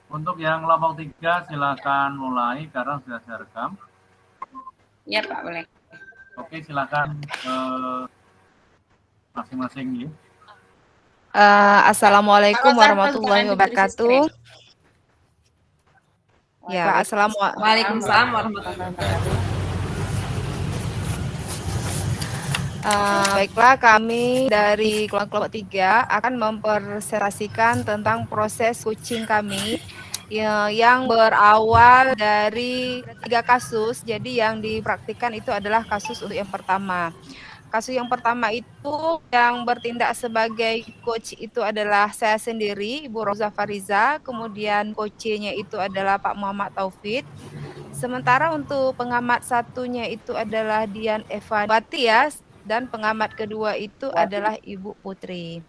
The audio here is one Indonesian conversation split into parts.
Untuk yang kelompok 3 silakan mulai karena sudah saya rekam. Iya Pak, boleh. Oke, silakan masing-masing ya. Assalamualaikum warahmatullahi wabarakatuh. Ya, Waalaikumsalam warahmatullahi wabarakatuh. Baiklah, kami dari kelompok 3 akan mempresentasikan tentang proses coaching kami yang berawal dari 3 kasus. Jadi yang dipraktikkan itu adalah kasus untuk yang pertama. Kasus yang pertama itu yang bertindak sebagai coach itu adalah saya sendiri, Ibu Roza Fariza, kemudian coachnya itu adalah Pak Muhammad Taufik. Sementara untuk pengamat satunya itu adalah Dian Evati ya, dan pengamat kedua itu adalah Ibu Putri.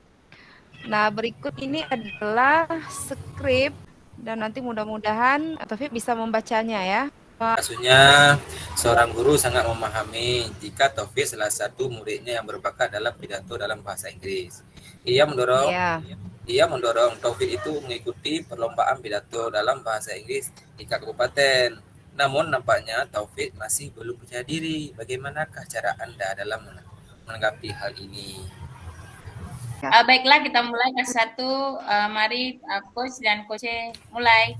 Nah, berikut ini adalah skrip dan nanti mudah-mudahan Taufik bisa membacanya ya. Kasusnya, seorang guru sangat memahami jika Taufik salah satu muridnya yang berbakat dalam pidato dalam bahasa Inggris. Ia mendorong Taufik itu mengikuti perlombaan pidato dalam bahasa Inggris di kabupaten. Namun nampaknya Taufik masih belum percaya diri. Bagaimanakah cara Anda dalam menanggapi hal ini? Baiklah, kita mulai kelas 1. Mari coach dan coach mulai.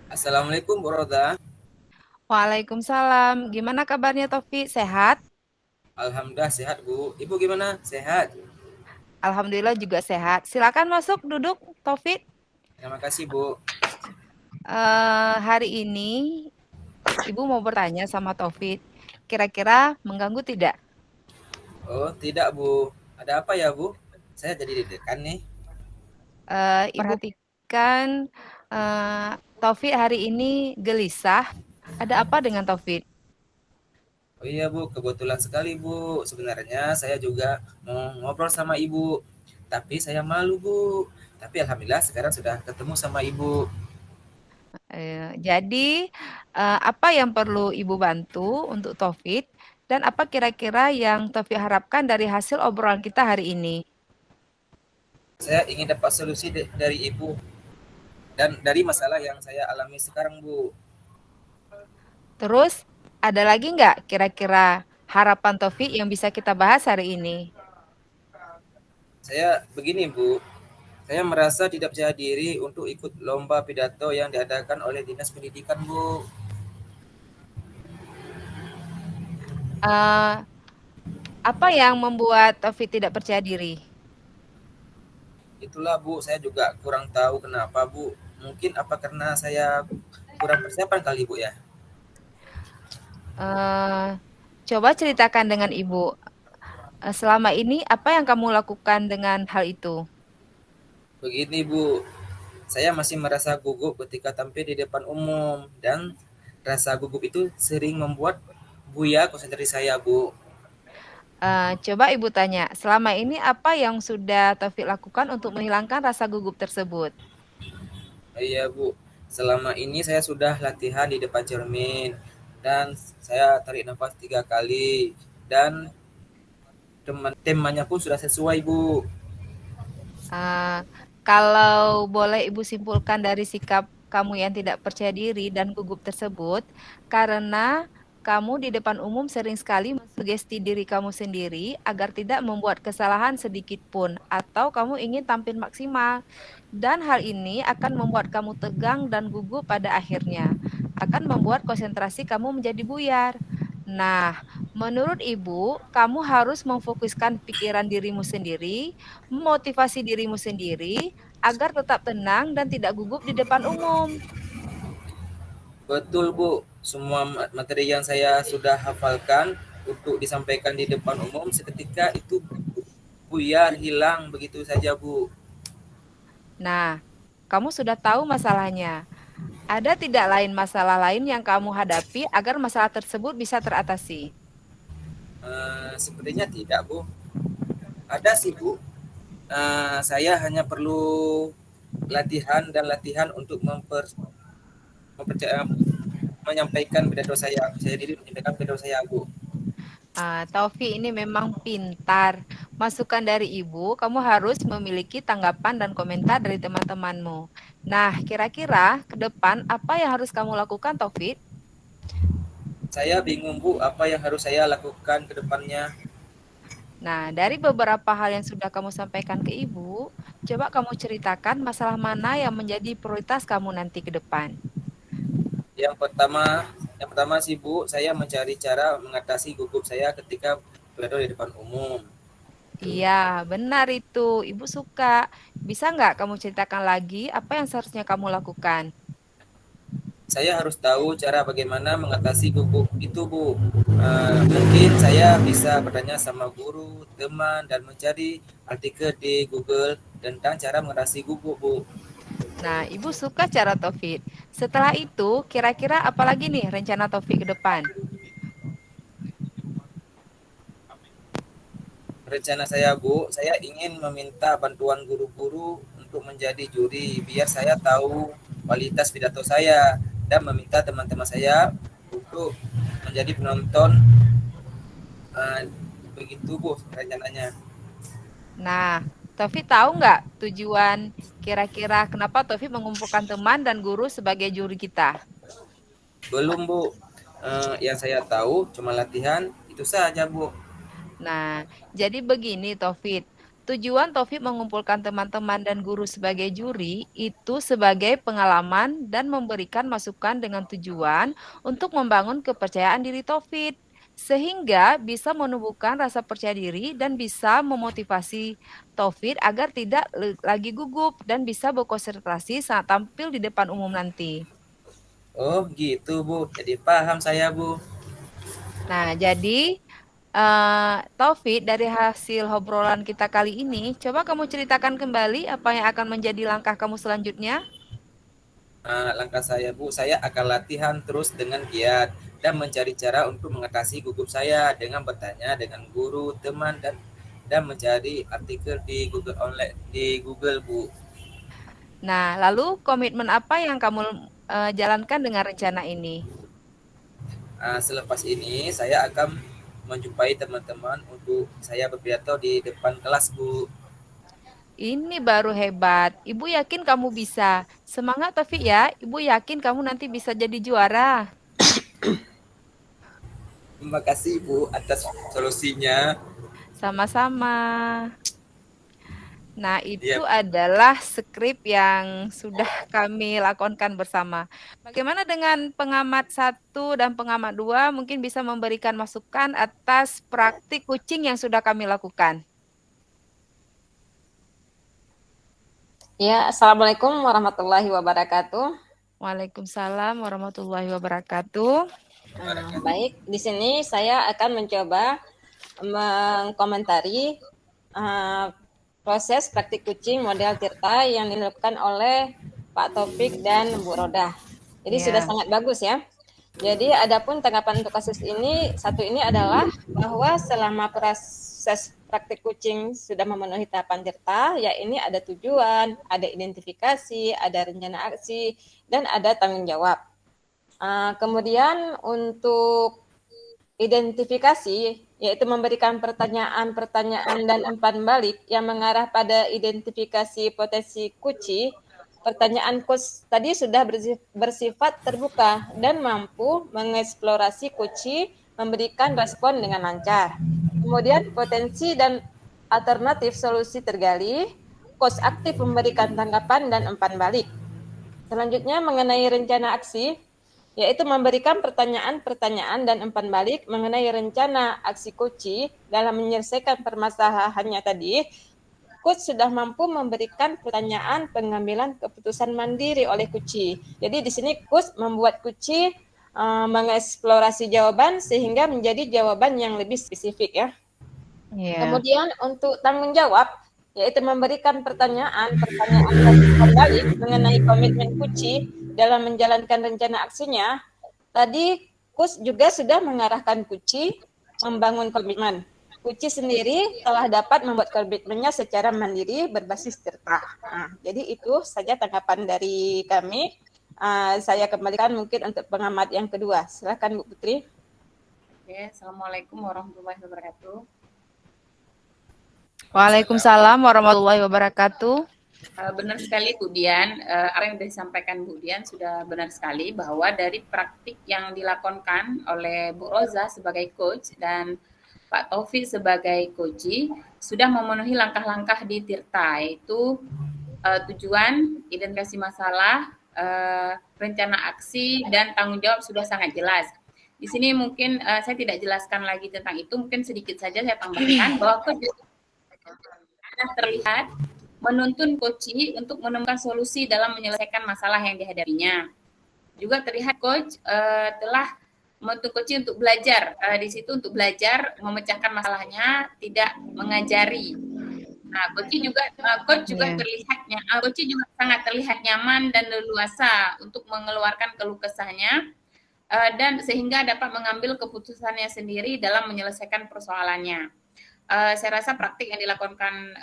Assalamualaikum Bu Roda. Waalaikumsalam. Gimana kabarnya Taufik? Sehat? Alhamdulillah sehat Bu. Ibu gimana? Sehat? Alhamdulillah juga sehat. Silakan masuk duduk Taufik. Terima kasih Bu. Hari ini Ibu mau bertanya sama Taufik. Kira-kira mengganggu tidak? Oh tidak Bu. Ada apa ya Bu? Saya jadi deg-degan nih. Ibu perhatikan Taufik hari ini gelisah. Ada apa dengan Taufik? Oh iya Bu, kebetulan sekali Bu. Sebenarnya saya juga mau ngobrol sama Ibu. Tapi saya malu Bu. Tapi Alhamdulillah sekarang sudah ketemu sama Ibu. Jadi apa yang perlu Ibu bantu untuk Taufik? Dan apa kira-kira yang Taufik harapkan dari hasil obrolan kita hari ini? Saya ingin dapat solusi dari Ibu. Dan dari masalah yang saya alami sekarang Bu. Terus ada lagi nggak kira-kira harapan Taufik yang bisa kita bahas hari ini? Saya begini Bu. Saya merasa tidak percaya diri untuk ikut lomba pidato yang diadakan oleh Dinas Pendidikan Bu. Apa yang membuat Taufik tidak percaya diri? Itulah Bu, saya juga kurang tahu kenapa Bu. Mungkin apa karena saya kurang persiapan kali Bu ya. Coba ceritakan dengan Ibu. Selama ini apa yang kamu lakukan dengan hal itu? Begini Bu, saya masih merasa gugup ketika tampil di depan umum dan rasa gugup itu sering membuat buyar konsentrasi saya Bu. Coba Ibu tanya, selama ini apa yang sudah Taufik lakukan untuk menghilangkan rasa gugup tersebut? Iya Bu, selama ini saya sudah latihan di depan cermin dan saya tarik nafas 3 kali dan temanya pun sudah sesuai Bu. Kalau boleh Ibu simpulkan dari sikap kamu yang tidak percaya diri dan gugup tersebut, karena kamu di depan umum sering sekali mensugesti diri kamu sendiri agar tidak membuat kesalahan sedikit pun, atau kamu ingin tampil maksimal. Dan hal ini akan membuat kamu tegang dan gugup pada akhirnya, akan membuat konsentrasi kamu menjadi buyar. Nah, menurut Ibu, kamu harus memfokuskan pikiran dirimu sendiri, memotivasi dirimu sendiri, agar tetap tenang dan tidak gugup di depan umum. Betul Bu, semua materi yang saya sudah hafalkan untuk disampaikan di depan umum seketika itu buyar, hilang begitu saja Bu. Nah, kamu sudah tahu masalahnya. Ada tidak lain masalah lain yang kamu hadapi agar masalah tersebut bisa teratasi? Sepertinya tidak Bu. Ada sih Bu. Saya hanya perlu latihan dan latihan untuk menyampaikan pidato saya diri menyampaikan pidato saya Bu. Taufik ini memang pintar, masukan dari Ibu, kamu harus memiliki tanggapan dan komentar dari teman-temanmu. Nah, kira-kira ke depan apa yang harus kamu lakukan, Taufik? Saya bingung Bu, apa yang harus saya lakukan ke depannya? Nah, dari beberapa hal yang sudah kamu sampaikan ke Ibu, coba kamu ceritakan masalah mana yang menjadi prioritas kamu nanti ke depan. Yang pertama sih Bu, saya mencari cara mengatasi gugup saya ketika berada di depan umum. Iya, benar itu. Ibu suka. Bisa nggak kamu ceritakan lagi apa yang seharusnya kamu lakukan? Saya harus tahu cara bagaimana mengatasi gugup itu Bu. Mungkin saya bisa bertanya sama guru, teman, dan mencari artikel di Google tentang cara mengatasi gugup Bu. Nah, Ibu suka cara Taufik. Setelah itu, kira-kira apa lagi nih rencana Taufik ke depan? Rencana saya Bu, saya ingin meminta bantuan guru-guru untuk menjadi juri biar saya tahu kualitas pidato saya dan meminta teman-teman saya untuk menjadi penonton. Begitu Bu rencananya. Nah, Taufik tahu nggak tujuan kira-kira kenapa Taufik mengumpulkan teman dan guru sebagai juri kita? Belum Bu, yang saya tahu cuma latihan itu saja Bu. Nah, jadi begini Taufik. Tujuan Taufik mengumpulkan teman-teman dan guru sebagai juri itu sebagai pengalaman dan memberikan masukan dengan tujuan untuk membangun kepercayaan diri Taufik. Sehingga bisa menumbuhkan rasa percaya diri dan bisa memotivasi Taufik agar tidak lagi gugup dan bisa berkonsentrasi saat tampil di depan umum nanti. Oh gitu Bu, jadi paham saya Bu. Nah, jadi Taufik, dari hasil obrolan kita kali ini, coba kamu ceritakan kembali apa yang akan menjadi langkah kamu selanjutnya. Langkah saya Bu, saya akan latihan terus dengan giat dan mencari cara untuk mengatasi gugup saya dengan bertanya dengan guru, teman, dan mencari artikel di Google online di Google Bu. Nah, lalu komitmen apa yang kamu jalankan dengan rencana ini? Selepas ini saya akan menjumpai teman-teman untuk saya berpidato di depan kelas Bu. Ini baru hebat. Ibu yakin kamu bisa. Semangat Taufik ya. Ibu yakin kamu nanti bisa jadi juara. Terima kasih Bu atas solusinya. Sama-sama. Nah, itu Iya. adalah skrip yang sudah kami lakonkan bersama. Bagaimana dengan pengamat 1 dan pengamat 2 mungkin bisa memberikan masukan atas praktik kucing yang sudah kami lakukan. Ya, Assalamualaikum warahmatullahi wabarakatuh. Waalaikumsalam warahmatullahi wabarakatuh. Baik, di sini saya akan mencoba mengkomentari proses praktik kucing model Tirta yang dilakukan oleh Pak Taufik dan Bu Rodah. Jadi sudah sangat bagus ya. Jadi adapun tanggapan untuk kasus ini, satu ini adalah bahwa selama proses praktik kucing sudah memenuhi tahapan Tirta, ya ini ada tujuan, ada identifikasi, ada rencana aksi, dan ada tanggung jawab. Kemudian untuk identifikasi, yaitu memberikan pertanyaan-pertanyaan dan umpan balik yang mengarah pada identifikasi potensi kuci. Pertanyaan coach tadi sudah bersifat terbuka dan mampu mengeksplorasi kuci, memberikan respon dengan lancar. Kemudian potensi dan alternatif solusi tergali, coach aktif memberikan tanggapan dan umpan balik. Selanjutnya mengenai rencana aksi, yaitu memberikan pertanyaan-pertanyaan dan umpan balik mengenai rencana aksi kuci dalam menyelesaikan permasalahannya tadi. Coach sudah mampu memberikan pertanyaan pengambilan keputusan mandiri oleh kuci. Jadi di sini coach membuat kuci mengeksplorasi jawaban sehingga menjadi jawaban yang lebih spesifik ya. Kemudian untuk tanggung jawab, yaitu memberikan pertanyaan-pertanyaan kembali mengenai komitmen kuci dalam menjalankan rencana aksinya. Tadi coach juga sudah mengarahkan kuci membangun komitmen. Kuci sendiri telah dapat membuat komitmennya secara mandiri berbasis Tirta. Jadi itu saja tanggapan dari kami. Saya kembalikan mungkin untuk pengamat yang kedua. Silakan Bu Putri. Oke, Assalamualaikum warahmatullahi wabarakatuh. Waalaikumsalam warahmatullahi wabarakatuh. Benar sekali Bu Dian, apa yang sudah disampaikan Bu Dian sudah benar sekali bahwa dari praktik yang dilakukan oleh Bu Roza sebagai coach dan Pak Taufik sebagai coach sudah memenuhi langkah-langkah di Tirta, yaitu tujuan, identifikasi masalah, rencana aksi, dan tanggung jawab sudah sangat jelas. Di sini mungkin saya tidak jelaskan lagi tentang itu, mungkin sedikit saja saya tambahkan bahwa coach terlihat menuntun coach untuk menemukan solusi dalam menyelesaikan masalah yang dihadapinya. Juga terlihat coach telah menuntun coach untuk belajar, di situ untuk belajar memecahkan masalahnya, tidak mengajari. Nah, coach juga terlihatnya, coach juga sangat terlihat nyaman dan leluasa untuk mengeluarkan keluh kesahnya, dan sehingga dapat mengambil keputusannya sendiri dalam menyelesaikan persoalannya. Saya rasa praktik yang dilakukan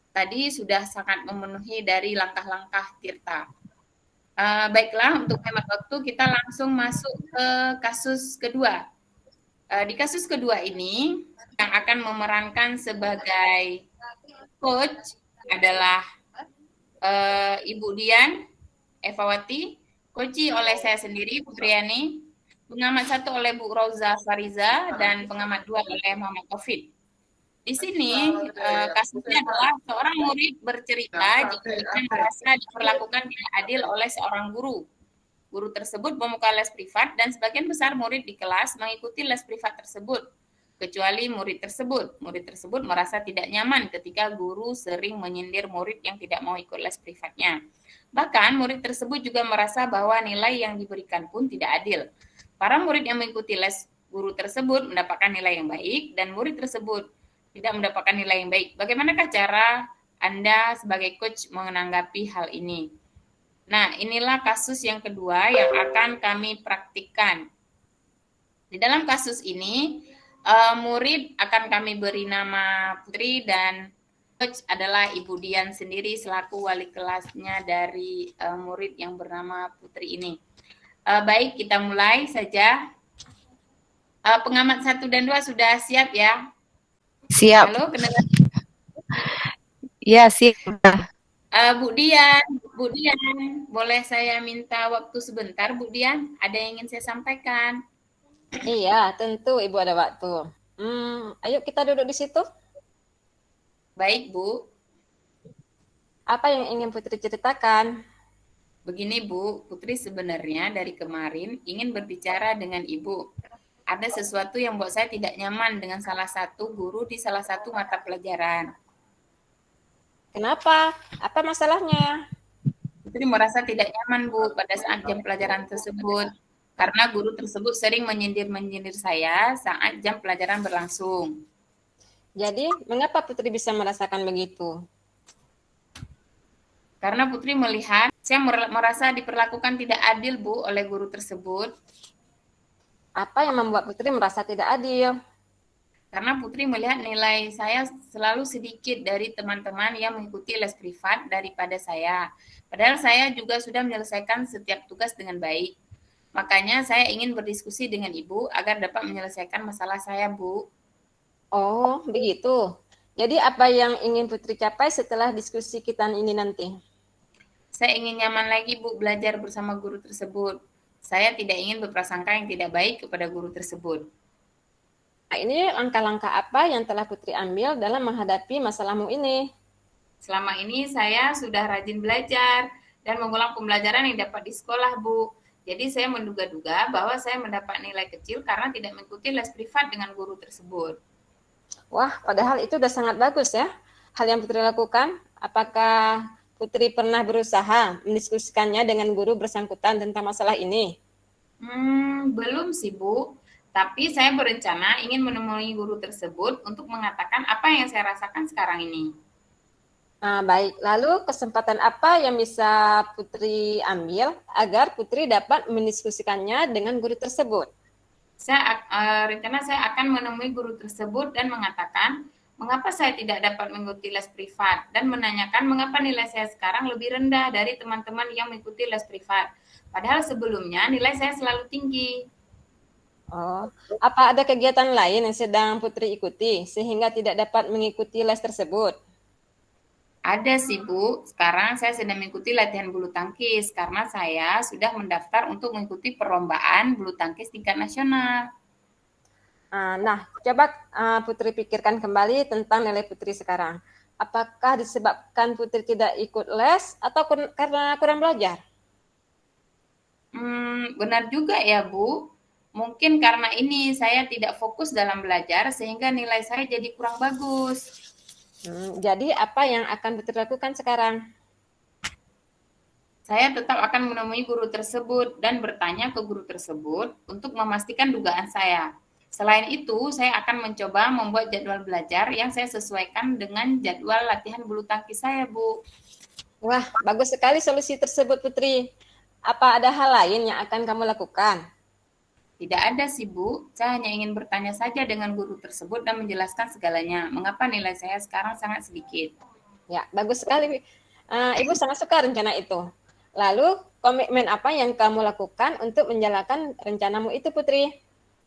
tadi sudah sangat memenuhi dari langkah-langkah Tirta. Baiklah, untuk hemat waktu kita langsung masuk ke kasus kedua. Di kasus kedua ini yang akan memerankan sebagai coach adalah Ibu Dian Evawati, coach oleh saya sendiri Putriani, pengamat 1 oleh Bu Roza Fariza, dan pengamat 2 oleh Muhammad Taufik. Di sini kasusnya adalah seorang murid bercerita jika merasa diperlakukan tidak adil oleh seorang guru. Guru tersebut membuka les privat dan sebagian besar murid di kelas mengikuti les privat tersebut, kecuali murid tersebut. Murid tersebut merasa tidak nyaman ketika guru sering menyindir murid yang tidak mau ikut les privatnya. Bahkan murid tersebut juga merasa bahwa nilai yang diberikan pun tidak adil. Para murid yang mengikuti les guru tersebut mendapatkan nilai yang baik dan murid tersebut tidak mendapatkan nilai yang baik. Bagaimanakah cara Anda sebagai coach menanggapi hal ini? Nah, inilah kasus yang kedua yang akan kami praktikkan. Di dalam kasus ini, murid akan kami beri nama Putri dan coach adalah Ibu Dian sendiri selaku wali kelasnya dari murid yang bernama Putri ini. Baik, kita mulai saja. Pengamat 1 dan 2 sudah siap ya? Siap. Halo, kedengaran? Ya, siap. Bu Dian, boleh saya minta waktu sebentar, Bu Dian? Ada yang ingin saya sampaikan? Iya, tentu Ibu ada waktu. Ayo kita duduk di situ. Baik, Bu. Apa yang ingin Putri ceritakan? Begini, Bu, Putri sebenarnya dari kemarin ingin berbicara dengan Ibu. Ada sesuatu yang buat saya tidak nyaman dengan salah satu guru di salah satu mata pelajaran. Kenapa? Apa masalahnya? Putri merasa tidak nyaman, Bu, pada saat jam pelajaran tersebut. Karena guru tersebut sering menyindir saya saat jam pelajaran berlangsung. Jadi, mengapa Putri bisa merasakan begitu? Karena Putri melihat, saya merasa diperlakukan tidak adil, Bu, oleh guru tersebut. Apa yang membuat Putri merasa tidak adil? Karena Putri melihat nilai saya selalu sedikit dari teman-teman yang mengikuti les privat daripada saya. Padahal saya juga sudah menyelesaikan setiap tugas dengan baik. Makanya saya ingin berdiskusi dengan Ibu agar dapat menyelesaikan masalah saya, Bu. Oh, begitu. Jadi apa yang ingin Putri capai setelah diskusi kita ini nanti? Saya ingin nyaman lagi, Bu, belajar bersama guru tersebut. Saya tidak ingin berprasangka yang tidak baik kepada guru tersebut. Nah, ini langkah-langkah apa yang telah Putri ambil dalam menghadapi masalahmu ini? Selama ini saya sudah rajin belajar dan mengulang pembelajaran yang dapat di sekolah, Bu. Jadi saya menduga-duga bahwa saya mendapat nilai kecil karena tidak mengikuti les privat dengan guru tersebut. Wah, padahal itu sudah sangat bagus ya. Hal yang Putri lakukan, apakah Putri pernah berusaha mendiskusikannya dengan guru bersangkutan tentang masalah ini? Belum sih, Bu. Tapi saya berencana ingin menemui guru tersebut untuk mengatakan apa yang saya rasakan sekarang ini. Baik, lalu kesempatan apa yang bisa Putri ambil agar Putri dapat mendiskusikannya dengan guru tersebut? Rencana saya akan menemui guru tersebut dan mengatakan mengapa saya tidak dapat mengikuti les privat dan menanyakan mengapa nilai saya sekarang lebih rendah dari teman-teman yang mengikuti les privat. Padahal sebelumnya nilai saya selalu tinggi. Oh, apa ada kegiatan lain yang sedang Putri ikuti sehingga tidak dapat mengikuti les tersebut? Ada sih Bu, sekarang saya sedang mengikuti latihan bulu tangkis karena saya sudah mendaftar untuk mengikuti perlombaan bulu tangkis tingkat nasional. Nah, coba Putri pikirkan kembali tentang nilai Putri sekarang. Apakah disebabkan Putri tidak ikut les atau karena kurang belajar? Benar juga ya Bu. Mungkin karena ini saya tidak fokus dalam belajar sehingga nilai saya jadi kurang bagus. Jadi apa yang akan Putri lakukan sekarang? Saya tetap akan menemui guru tersebut dan bertanya ke guru tersebut untuk memastikan dugaan saya. Selain itu, saya akan mencoba membuat jadwal belajar yang saya sesuaikan dengan jadwal latihan bulu tangkis saya, Bu. Wah, bagus sekali solusi tersebut, Putri. Apa ada hal lain yang akan kamu lakukan? Tidak ada sih, Bu. Saya hanya ingin bertanya saja dengan guru tersebut dan menjelaskan segalanya. Mengapa nilai saya sekarang sangat sedikit. Ya, bagus sekali. Ibu sangat suka rencana itu. Lalu, komitmen apa yang kamu lakukan untuk menjalankan rencanamu itu, Putri?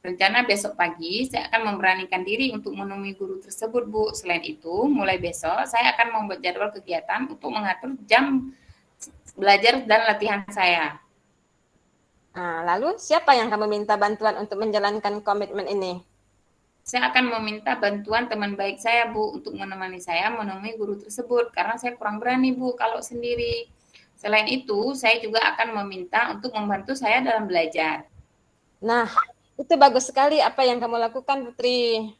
Rencana besok pagi saya akan memberanikan diri untuk menemui guru tersebut, Bu. Selain itu, mulai besok saya akan membuat jadwal kegiatan untuk mengatur jam belajar dan latihan saya. Lalu siapa yang kamu minta bantuan untuk menjalankan komitmen ini? Saya akan meminta bantuan teman baik saya, Bu, untuk menemani saya menemui guru tersebut karena saya kurang berani, Bu, kalau sendiri. Selain itu, saya juga akan meminta untuk membantu saya dalam belajar. Nah, itu bagus sekali apa yang kamu lakukan, Putri.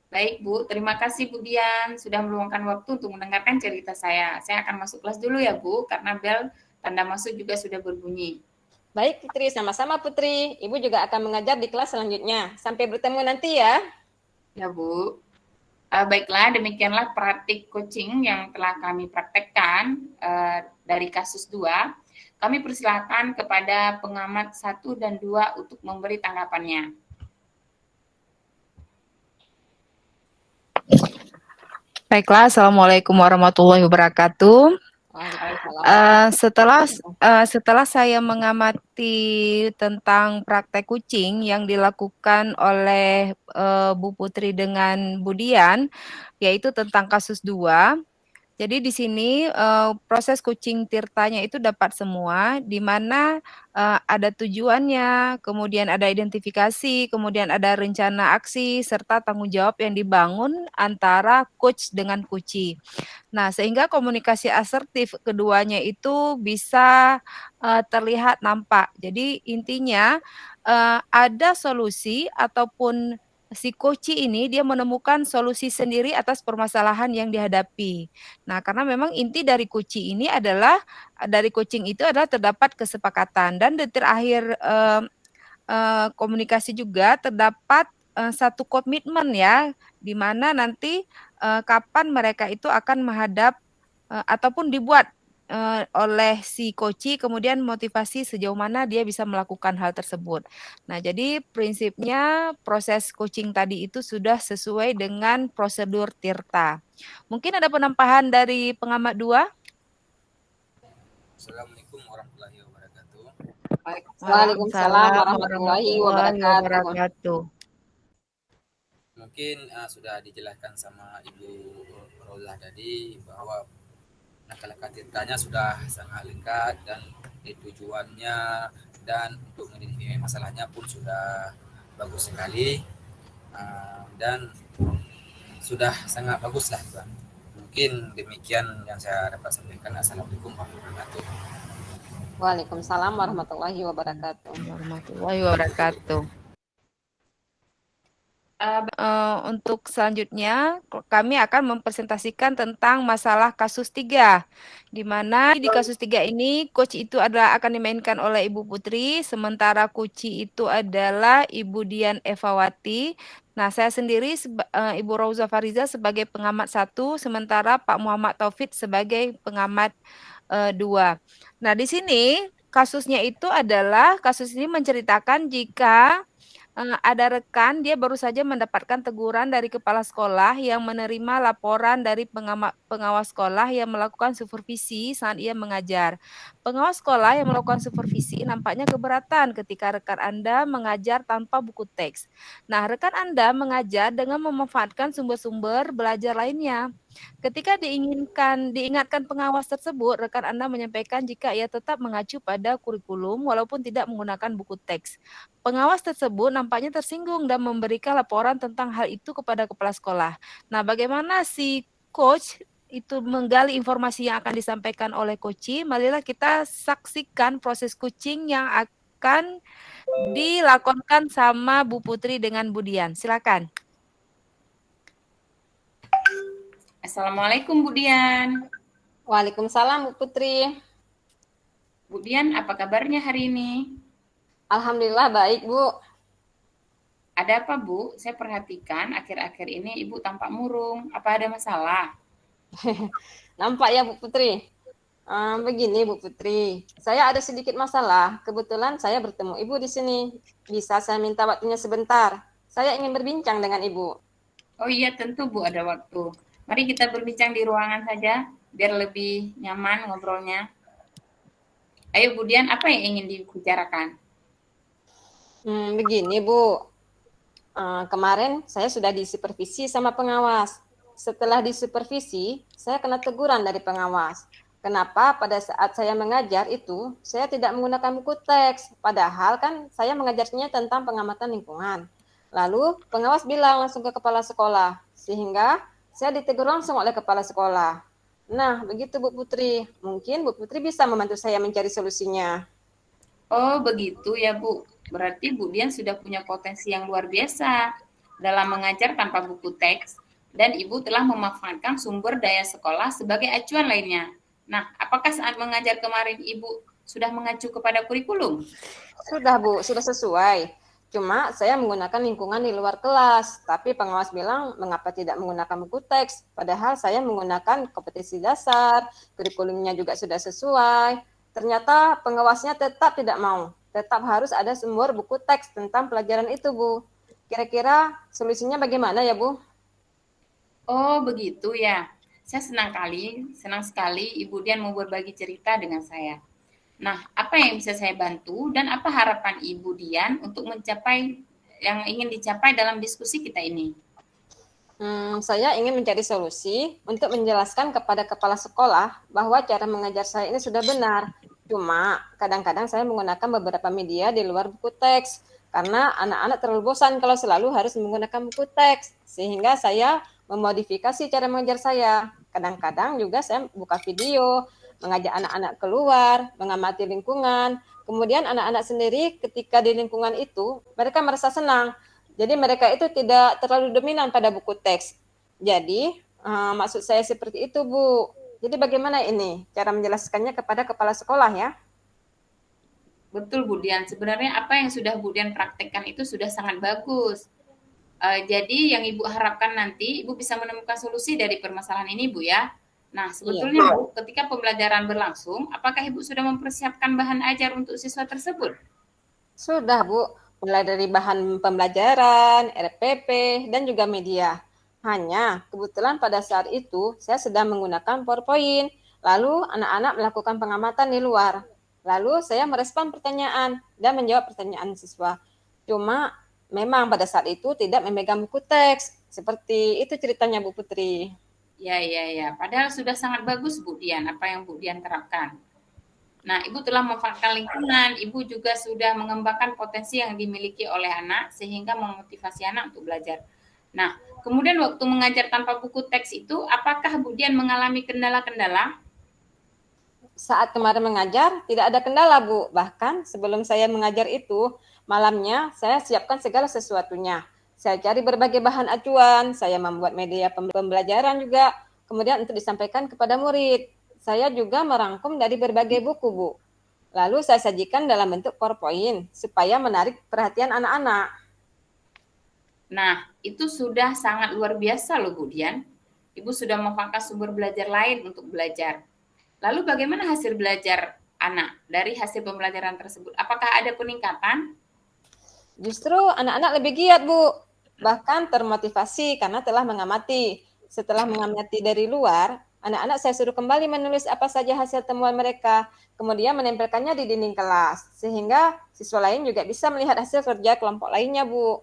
Baik, Bu. Terima kasih, Bu Dian. Sudah meluangkan waktu untuk mendengarkan cerita saya. Saya akan masuk kelas dulu ya, Bu, karena bel tanda masuk juga sudah berbunyi. Baik, Putri. Sama-sama, Putri. Ibu juga akan mengajar di kelas selanjutnya. Sampai bertemu nanti ya. Ya, Bu. Baiklah, demikianlah praktik coaching yang telah kami praktekkan dari kasus 2. Kami persilakan kepada pengamat 1 dan 2 untuk memberi tanggapannya. Baiklah, Assalamualaikum warahmatullahi wabarakatuh. Setelah saya mengamati tentang praktek kucing yang dilakukan oleh Bu Putri dengan Bu Dian, yaitu tentang kasus 2. Jadi di sini proses kucing tirtanya itu dapat semua, di mana ada tujuannya, kemudian ada identifikasi, kemudian ada rencana aksi, serta tanggung jawab yang dibangun antara coach dengan kuci. Nah, sehingga komunikasi asertif keduanya itu bisa terlihat nampak. Jadi intinya ada solusi ataupun si koci ini dia menemukan solusi sendiri atas permasalahan yang dihadapi. Nah, karena memang inti dari koci ini adalah dari coaching itu adalah terdapat kesepakatan dan di terakhir komunikasi juga terdapat satu komitmen ya, di mana nanti kapan mereka itu akan menghadap ataupun dibuat oleh si coach, kemudian motivasi sejauh mana dia bisa melakukan hal tersebut. Nah, jadi prinsipnya proses coaching tadi itu sudah sesuai dengan prosedur tirta. Mungkin ada penambahan dari pengamat 2? Assalamualaikum warahmatullahi wabarakatuh. Waalaikumsalam warahmatullahi wabarakatuh. Mungkin sudah dijelaskan sama Ibu Rolah tadi bahwa langkah-langkah tirtanya sudah sangat lengkap dan tujuannya dan untuk mengidentifikasi masalahnya pun sudah bagus sekali dan sudah sangat bagus lah, Tuan. Mungkin demikian yang saya dapat sampaikan. Assalamualaikum warahmatullahi wabarakatuh. Waalaikumsalam warahmatullahi wabarakatuh. Untuk selanjutnya kami akan mempresentasikan tentang masalah kasus 3, di mana di kasus 3 ini coach itu adalah akan dimainkan oleh Ibu Putri, sementara coach itu adalah Ibu Dian Evawati. Nah, saya sendiri Ibu Rauza Fariza sebagai pengamat 1, sementara Pak Muhammad Taufik sebagai pengamat 2. Nah, di sini kasusnya itu adalah kasus ini menceritakan jika ada rekan dia baru saja mendapatkan teguran dari kepala sekolah yang menerima laporan dari pengawas sekolah yang melakukan supervisi saat ia mengajar. Pengawas sekolah yang melakukan supervisi nampaknya keberatan ketika rekan Anda mengajar tanpa buku teks. Nah, rekan Anda mengajar dengan memanfaatkan sumber-sumber belajar lainnya. Ketika diingatkan pengawas tersebut, rekan Anda menyampaikan jika ia tetap mengacu pada kurikulum walaupun tidak menggunakan buku teks. Pengawas tersebut nampaknya tersinggung dan memberikan laporan tentang hal itu kepada kepala sekolah. Nah, bagaimana si coach itu menggali informasi yang akan disampaikan oleh coaching? Marilah kita saksikan proses coaching yang akan dilakukan sama Bu Putri dengan Bu Dian. Silakan. Assalamualaikum Bu Dian. Waalaikumsalam Bu Putri. Bu Dian, apa kabarnya hari ini? Alhamdulillah baik Bu. Ada apa Bu? Saya perhatikan akhir-akhir ini Ibu tampak murung. Apa ada masalah? Nampak ya Bu Putri. Begini Bu Putri, saya ada sedikit masalah. Kebetulan saya bertemu Ibu di sini. Bisa saya minta waktunya sebentar? Saya ingin berbincang dengan Ibu. Oh iya, tentu Bu, ada waktu. Mari kita berbincang di ruangan saja, biar lebih nyaman ngobrolnya. Ayo Bu Dian, apa yang ingin dibicarakan? Begini Bu, kemarin saya sudah disupervisi sama pengawas. Setelah disupervisi, saya kena teguran dari pengawas. Kenapa pada saat saya mengajar itu, saya tidak menggunakan buku teks. Padahal kan saya mengajarnya tentang pengamatan lingkungan. Lalu pengawas bilang langsung ke kepala sekolah, sehingga saya ditegur langsung oleh kepala sekolah. Nah, begitu Bu Putri. Mungkin Bu Putri bisa membantu saya mencari solusinya. Oh, begitu ya Bu. Berarti Bu Dian sudah punya potensi yang luar biasa dalam mengajar tanpa buku teks, dan Ibu telah memanfaatkan sumber daya sekolah sebagai acuan lainnya. Nah, apakah saat mengajar kemarin Ibu sudah mengacu kepada kurikulum? Sudah Bu, sudah sesuai. Cuma saya menggunakan lingkungan di luar kelas, tapi pengawas bilang mengapa tidak menggunakan buku teks, padahal saya menggunakan kompetensi dasar, kurikulumnya juga sudah sesuai. Ternyata pengawasnya tetap tidak mau, tetap harus ada sumber buku teks tentang pelajaran itu Bu. Kira-kira solusinya bagaimana ya Bu? Oh, begitu ya. Saya senang sekali Ibu Dian mau berbagi cerita dengan saya. Nah, apa yang bisa saya bantu dan apa harapan Ibu Dian untuk mencapai yang ingin dicapai dalam diskusi kita ini? Saya ingin mencari solusi untuk menjelaskan kepada kepala sekolah bahwa cara mengajar saya ini sudah benar. Cuma kadang-kadang saya menggunakan beberapa media di luar buku teks karena anak-anak terlalu bosan kalau selalu harus menggunakan buku teks. Sehingga saya memodifikasi cara mengajar saya. Kadang-kadang juga saya buka video, mengajak anak-anak keluar, mengamati lingkungan. Kemudian anak-anak sendiri ketika di lingkungan itu, mereka merasa senang. Jadi mereka itu tidak terlalu dominan pada buku teks. Jadi maksud saya seperti itu Bu. Jadi bagaimana ini cara menjelaskannya kepada kepala sekolah ya? Betul Bu Dian, sebenarnya apa yang sudah Bu Dian praktekkan itu sudah sangat bagus. Jadi yang Ibu harapkan nanti Ibu bisa menemukan solusi dari permasalahan ini Bu ya. Nah sebetulnya Bu, ketika pembelajaran berlangsung, apakah Ibu sudah mempersiapkan bahan ajar untuk siswa tersebut? Sudah Bu, mulai dari bahan pembelajaran, RPP, dan juga media. Hanya kebetulan pada saat itu saya sedang menggunakan PowerPoint, lalu anak-anak melakukan pengamatan di luar. Lalu saya merespon pertanyaan dan menjawab pertanyaan siswa. Cuma memang pada saat itu tidak memegang buku teks. Seperti itu ceritanya Bu Putri. Ya. Padahal sudah sangat bagus Bu Dian, apa yang Bu Dian terapkan. Nah, Ibu telah memanfaatkan lingkungan, Ibu juga sudah mengembangkan potensi yang dimiliki oleh anak sehingga memotivasi anak untuk belajar. Nah, kemudian waktu mengajar tanpa buku teks itu, apakah Bu Dian mengalami kendala-kendala? Saat kemarin mengajar, tidak ada kendala Bu. Bahkan sebelum saya mengajar itu, malamnya saya siapkan segala sesuatunya. Saya cari berbagai bahan acuan, saya membuat media pembelajaran juga, kemudian untuk disampaikan kepada murid. Saya juga merangkum dari berbagai buku, Bu. Lalu saya sajikan dalam bentuk PowerPoint supaya menarik perhatian anak-anak. Nah, itu sudah sangat luar biasa loh Bu Dian. Ibu sudah memanfaatkan sumber belajar lain untuk belajar. Lalu bagaimana hasil belajar anak dari hasil pembelajaran tersebut? Apakah ada peningkatan? Justru anak-anak lebih giat, Bu. Bahkan termotivasi karena telah mengamati. Setelah mengamati dari luar, anak-anak saya suruh kembali menulis apa saja hasil temuan mereka, kemudian menempelkannya di dinding kelas, sehingga siswa lain juga bisa melihat hasil kerja kelompok lainnya, Bu.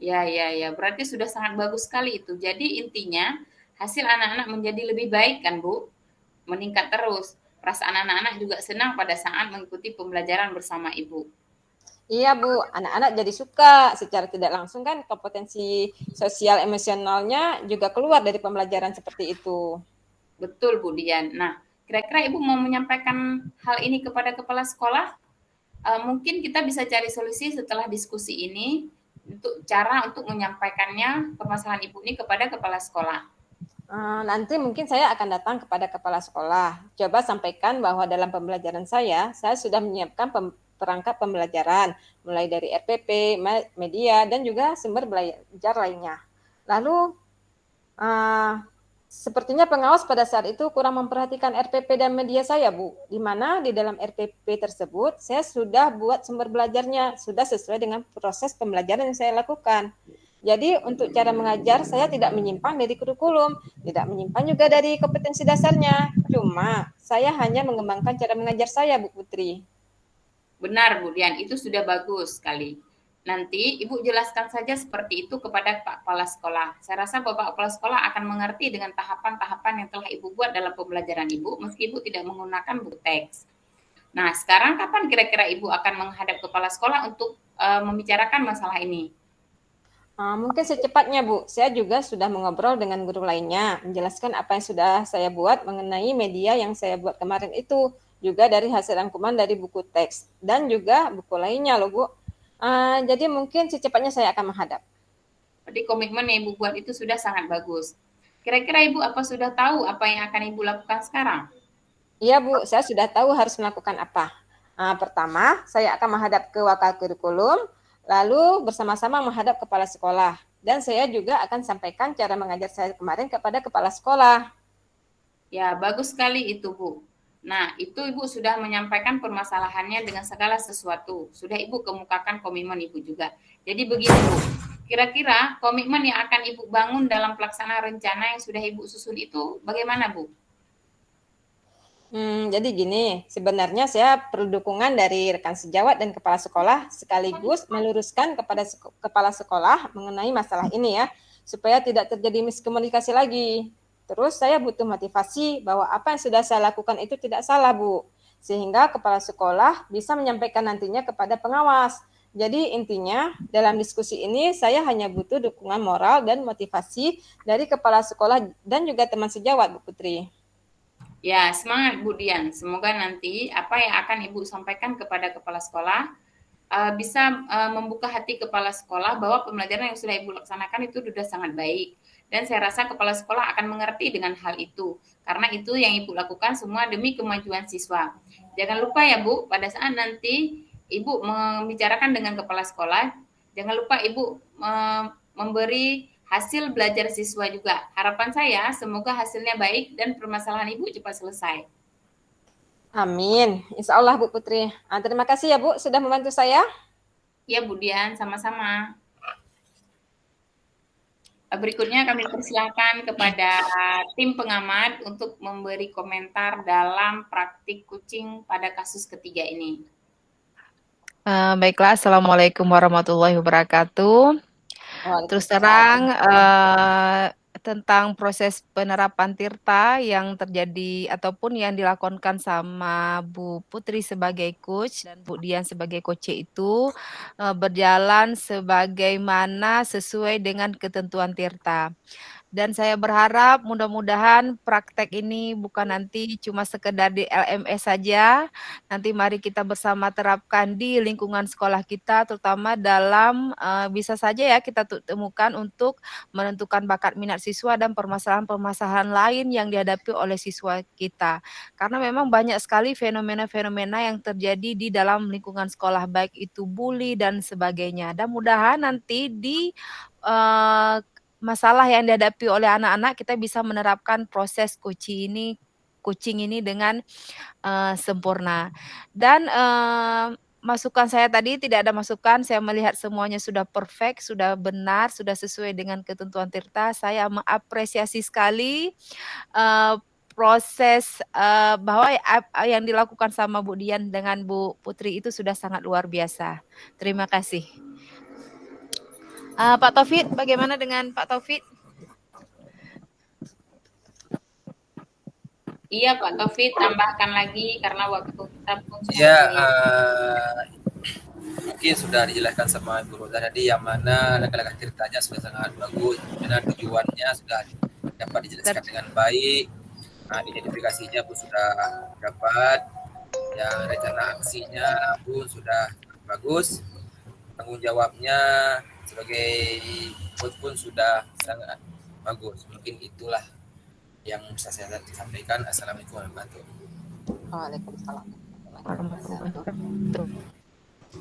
Ya, ya, ya. Berarti sudah sangat bagus sekali itu. Jadi intinya hasil anak-anak menjadi lebih baik kan, Bu? Meningkat terus. Perasaan anak-anak juga senang pada saat mengikuti pembelajaran bersama Ibu. Iya, Bu. Anak-anak jadi suka. Secara tidak langsung kan kompetensi sosial emosionalnya juga keluar dari pembelajaran seperti itu. Betul, Bu Dian. Nah, kira-kira Ibu mau menyampaikan hal ini kepada kepala sekolah? Mungkin kita bisa cari solusi setelah diskusi ini untuk cara untuk menyampaikannya permasalahan Ibu ini kepada kepala sekolah. Nanti mungkin saya akan datang kepada kepala sekolah. Coba sampaikan bahwa dalam pembelajaran saya sudah menyiapkan perangkat pembelajaran, mulai dari RPP, media, dan juga sumber belajar lainnya. Lalu, sepertinya pengawas pada saat itu kurang memperhatikan RPP dan media saya, Bu. Di mana di dalam RPP tersebut, saya sudah buat sumber belajarnya, sudah sesuai dengan proses pembelajaran yang saya lakukan. Jadi untuk cara mengajar saya tidak menyimpang dari kurikulum, tidak menyimpang juga dari kompetensi dasarnya. Cuma saya hanya mengembangkan cara mengajar saya, Bu Putri. Benar, Bu Dian, itu sudah bagus sekali. Nanti Ibu jelaskan saja seperti itu kepada Pak Kepala Sekolah. Saya rasa Bapak Kepala Sekolah akan mengerti dengan tahapan-tahapan yang telah Ibu buat dalam pembelajaran Ibu, meski Ibu tidak menggunakan buku teks. Nah, sekarang kapan kira-kira Ibu akan menghadap Kepala Sekolah untuk membicarakan masalah ini? Mungkin secepatnya, Bu. Saya juga sudah mengobrol dengan guru lainnya, menjelaskan apa yang sudah saya buat mengenai media yang saya buat kemarin itu, juga dari hasil rangkuman dari buku teks, dan juga buku lainnya loh, Bu. Jadi mungkin secepatnya saya akan menghadap. Jadi komitmen yang Ibu buat itu sudah sangat bagus. Kira-kira Ibu apa sudah tahu apa yang akan Ibu lakukan sekarang? Iya, Bu. Saya sudah tahu harus melakukan apa. Pertama, saya akan menghadap ke wakil kurikulum, lalu bersama-sama menghadap kepala sekolah. Dan saya juga akan sampaikan cara mengajar saya kemarin kepada kepala sekolah. Ya, bagus sekali itu, Bu. Nah, itu Ibu sudah menyampaikan permasalahannya dengan segala sesuatu. Sudah Ibu kemukakan komitmen Ibu juga. Jadi begini, Bu. Kira-kira komitmen yang akan Ibu bangun dalam pelaksanaan rencana yang sudah Ibu susun itu bagaimana, Bu? Jadi gini, sebenarnya saya perlu dukungan dari rekan sejawat dan kepala sekolah sekaligus meluruskan kepada kepala sekolah mengenai masalah ini ya, supaya tidak terjadi miskomunikasi lagi. Terus saya butuh motivasi bahwa apa yang sudah saya lakukan itu tidak salah, Bu. Sehingga kepala sekolah bisa menyampaikan nantinya kepada pengawas. Jadi intinya dalam diskusi ini saya hanya butuh dukungan moral dan motivasi dari kepala sekolah dan juga teman sejawat, Bu Putri. Ya, semangat Bu Dian. Semoga nanti apa yang akan Ibu sampaikan kepada kepala sekolah bisa membuka hati kepala sekolah bahwa pembelajaran yang sudah Ibu laksanakan itu sudah sangat baik. Dan saya rasa kepala sekolah akan mengerti dengan hal itu. Karena itu yang Ibu lakukan semua demi kemajuan siswa. Jangan lupa ya Bu, pada saat nanti Ibu membicarakan dengan kepala sekolah, jangan lupa Ibu memberi hasil belajar siswa juga. Harapan saya semoga hasilnya baik dan permasalahan Ibu cepat selesai. Amin. Insya Allah, Bu Putri. Terima kasih ya, Bu, sudah membantu saya. Ya, Bu Dian, sama-sama. Berikutnya kami persilakan kepada tim pengamat untuk memberi komentar dalam praktik kucing pada kasus ketiga ini. Baiklah, Assalamualaikum warahmatullahi wabarakatuh. Terus terang tentang proses penerapan Tirta yang terjadi ataupun yang dilakukan sama Bu Putri sebagai coach dan Bu Dian sebagai coach itu berjalan sebagaimana sesuai dengan ketentuan Tirta. Dan saya berharap mudah-mudahan praktek ini bukan nanti cuma sekedar di LMS saja. Nanti mari kita bersama terapkan di lingkungan sekolah kita, terutama dalam bisa saja ya kita temukan untuk menentukan bakat minat siswa dan permasalahan-permasalahan lain yang dihadapi oleh siswa kita. Karena memang banyak sekali fenomena-fenomena yang terjadi di dalam lingkungan sekolah, baik itu bully dan sebagainya. Dan mudahan nanti di masalah yang dihadapi oleh anak-anak kita bisa menerapkan proses kucing ini dengan sempurna. Dan masukan saya tadi tidak ada masukan, saya melihat semuanya sudah perfect, sudah benar, sudah sesuai dengan ketentuan Tirta. Saya mengapresiasi sekali proses bahwa yang dilakukan sama Bu Dian dengan Bu Putri itu sudah sangat luar biasa. Terima kasih. Pak Taufik, bagaimana dengan Pak Taufik? Iya Pak Taufik, tambahkan lagi karena waktu kita pun Ya, mungkin sudah dijelaskan sama Ibu Rosa tadi yang mana langkah-langkah ceritanya sudah sangat bagus, dan tujuannya sudah dapat dijelaskan dengan baik. Identifikasinya pun sudah dapat, yang rencana aksinya pun sudah bagus, tanggung jawabnya sebagai coach pun sudah sangat bagus. Mungkin itulah yang bisa saya sampaikan. Assalamualaikum warahmatullahi wabarakatuh. Waalaikumsalam.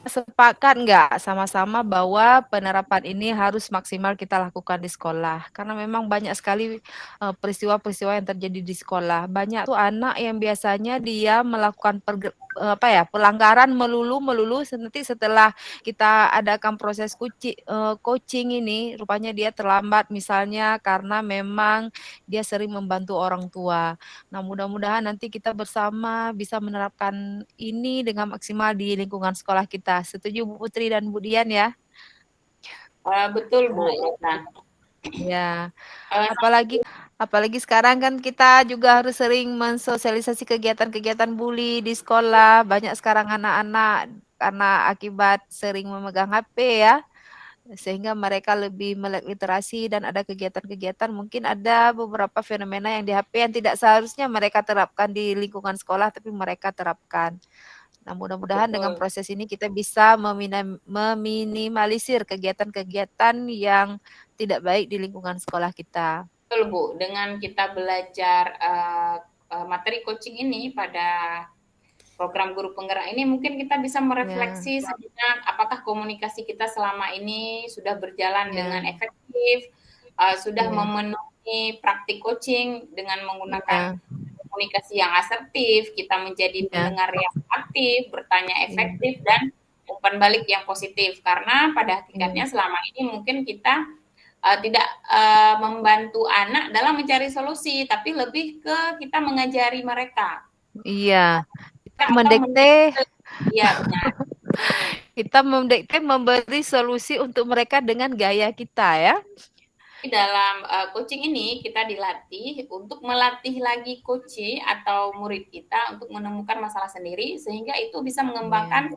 Sepakat nggak sama-sama bahwa penerapan ini harus maksimal kita lakukan di sekolah, karena memang banyak sekali peristiwa-peristiwa yang terjadi di sekolah. Banyak tuh anak yang biasanya dia melakukan pelanggaran melulu nanti setelah kita adakan proses coaching ini rupanya dia terlambat, misalnya karena memang dia sering membantu orang tua. Nah, mudah-mudahan nanti kita bersama bisa menerapkan ini dengan maksimal di lingkungan sekolah kita. Setuju Bu Putri dan Bu Dian ya? Betul Bu. Ya. Apalagi sekarang kan kita juga harus sering mensosialisasi kegiatan-kegiatan bully di sekolah. Banyak sekarang anak-anak karena akibat sering memegang HP ya, sehingga mereka lebih melek literasi dan ada kegiatan-kegiatan, mungkin ada beberapa fenomena yang di HP yang tidak seharusnya mereka terapkan di lingkungan sekolah, tapi mereka terapkan. Nah, mudah-mudahan dengan proses ini kita bisa meminimalisir kegiatan-kegiatan yang tidak baik di lingkungan sekolah kita. Betul Bu, dengan kita belajar materi coaching ini pada program guru penggerak ini, mungkin kita bisa merefleksi sejenak apakah komunikasi kita selama ini sudah berjalan dengan efektif, sudah memenuhi praktik coaching dengan menggunakan komunikasi yang asertif, kita menjadi pendengar yang aktif, bertanya efektif, dan umpan balik yang positif. Karena pada hakikatnya selama ini mungkin kita tidak membantu anak dalam mencari solusi, tapi lebih ke kita mengajari mereka. Iya. Mendikte, kita mendikte memberi solusi untuk mereka dengan gaya kita ya. Dalam coaching ini kita dilatih untuk melatih lagi coach atau murid kita untuk menemukan masalah sendiri, sehingga itu bisa mengembangkan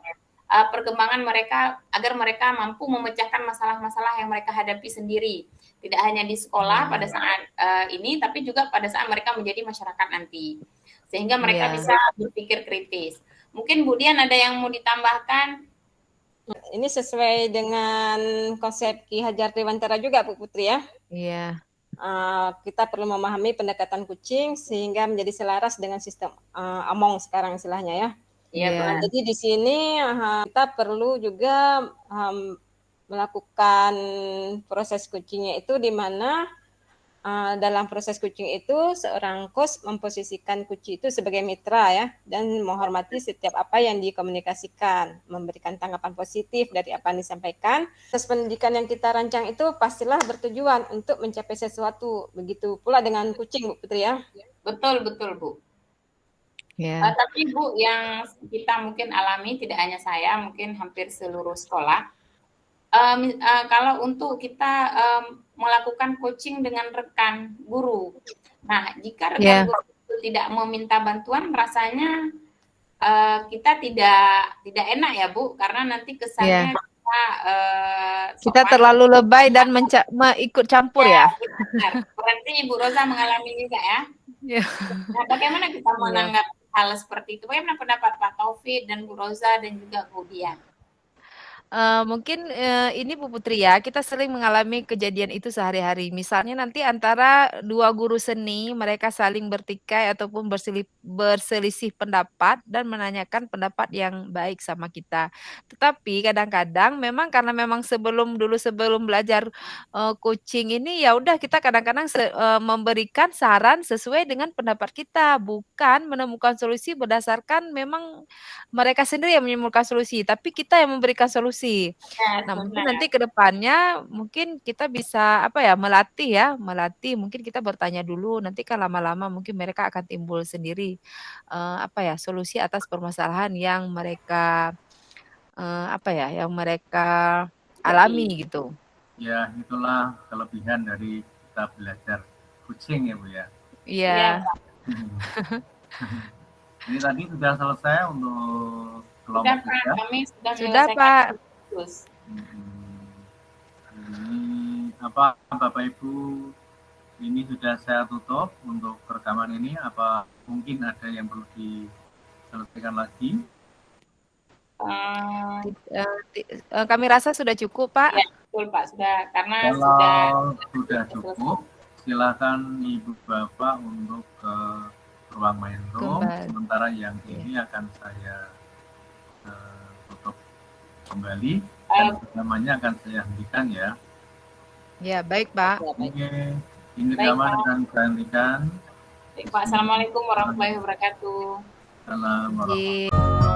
perkembangan mereka agar mereka mampu memecahkan masalah-masalah yang mereka hadapi sendiri, tidak hanya di sekolah pada saat ini, tapi juga pada saat mereka menjadi masyarakat nanti, sehingga mereka bisa berpikir kritis. Mungkin Bu Dian ada yang mau ditambahkan? Ini sesuai dengan konsep Ki Hajar Dewantara juga Bu Putri ya. Iya. Kita perlu memahami pendekatan coaching sehingga menjadi selaras dengan sistem Among sekarang istilahnya ya. Iya. Jadi di sini kita perlu juga melakukan proses coachingnya itu di mana dalam proses coaching itu seorang coach memposisikan coach itu sebagai mitra ya, dan menghormati setiap apa yang dikomunikasikan, memberikan tanggapan positif dari apa yang disampaikan. Proses pendidikan yang kita rancang itu pastilah bertujuan untuk mencapai sesuatu. Begitu pula dengan coaching Bu Putri ya. Betul Bu. Tapi Bu, yang kita mungkin alami tidak hanya saya, mungkin hampir seluruh sekolah. Kalau untuk kita melakukan coaching dengan rekan guru, nah jika rekan guru itu tidak meminta bantuan, rasanya kita tidak enak ya Bu, karena nanti kesannya kita terlalu lebay dan ikut campur ya. Benar. Berarti Ibu Rosa mengalami juga ya. Nah, bagaimana kita menanggapi hal seperti itu? Bagaimana pendapat Pak Taufik dan Bu Rosa dan juga Bu Dian? Mungkin, ini Bu Putri ya, kita sering mengalami kejadian itu sehari-hari. Misalnya nanti antara 2 guru seni, mereka saling bertikai ataupun berselisih pendapat dan menanyakan pendapat yang baik sama kita. Tetapi kadang-kadang memang karena memang sebelum belajar, coaching ini, ya udah kita kadang-kadang memberikan saran sesuai dengan pendapat kita, bukan menemukan solusi berdasarkan memang mereka sendiri yang menemukan solusi, tapi kita yang memberikan solusi. Ya, Nah, mungkin benar. nanti ke depannya mungkin kita bisa, apa ya, melatih mungkin kita bertanya dulu, nanti kan lama-lama mungkin mereka akan timbul sendiri, apa ya, solusi atas permasalahan yang mereka, apa ya, yang mereka alami gitu. Ya, itulah kelebihan dari kita belajar coaching ya Bu ya. Iya. Ini tadi sudah selesai untuk kelompok Sudah Pak, kami sudah Sudah menyelesaikan Pak. tugas. Ini apa Bapak Ibu, ini sudah saya tutup untuk rekaman ini. Apa mungkin ada yang perlu diselesaikan lagi? Kami rasa sudah cukup Pak. Ya, betul Pak, sudah, karena Kalau sudah cukup, silakan Ibu Bapak untuk ke ruang main room. Sementara yang ini akan saya tutup kembali dan namanya akan saya hentikan ya. Ya, baik Pak. Oke, ini rekaman akan saya hentikan. Baik Pak, Assalamualaikum warahmatullahi wabarakatuh. Assalamualaikum.